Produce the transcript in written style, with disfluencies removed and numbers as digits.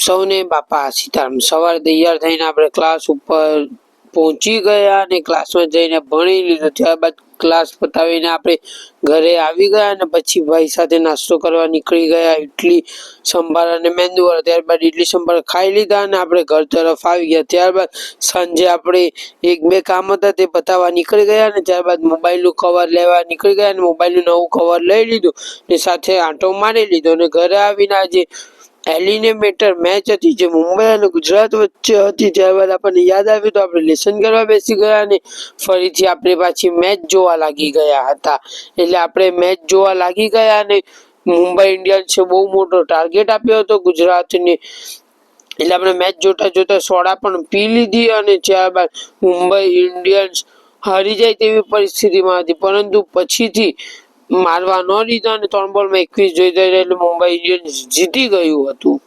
સૌને બાપા સીતારામ। સવારે તૈયાર થઈને આપણે ક્લાસ ઉપર પહોંચી ગયા અને ક્લાસમાં જઈને ભણી લીધું। ત્યારબાદ ક્લાસ પતાવીને આપણે ઘરે આવી ગયા અને પછી ભાઈ સાથે નાસ્તો કરવા નીકળી ગયા। ઇડલી સંભાર અને મેંદુવડા। ત્યારબાદ ઇડલી સંભાર ખાઈ લીધા અને આપણે ઘર તરફ આવી ગયા। ત્યારબાદ સાંજે આપણે એક બે કામ હતા તે પતાવવા નીકળી ગયા અને ત્યારબાદ મોબાઈલનું કવર લેવા નીકળી ગયા અને મોબાઈલનું નવું કવર લઈ લીધું ને સાથે આંટો મારી લીધો અને ઘરે આવીને આજે એલિમિનેટર મેચ હતી જે મુંબઈ અને ગુજરાત વચ્ચે હતી। ત્યારબાદ આપણને યાદ આવ્યું તો આપણે લેસન કરવા બેસી ગયા અને ફરીથી આપણે પાછી મેચ જોવા લાગી ગયા હતા। એટલે આપણે મેચ જોવા લાગી ગયા અને મુંબઈ ઇન્ડિયન્સે બહુ મોટો ટાર્ગેટ આપ્યો હતો ગુજરાતને। એટલે આપણે મેચ જોતા જોતા સોડા પણ પી લીધી અને ત્યારબાદ મુંબઈ ઇન્ડિયન્સ હારી જાય તેવી પરિસ્થિતિમાં હતી, પરંતુ પછીથી મારવા ન દીધા અને 3 બોલમાં 21 જોઈ એટલે મુંબઈ ઇન્ડિયન્સ જીતી ગયું હતું।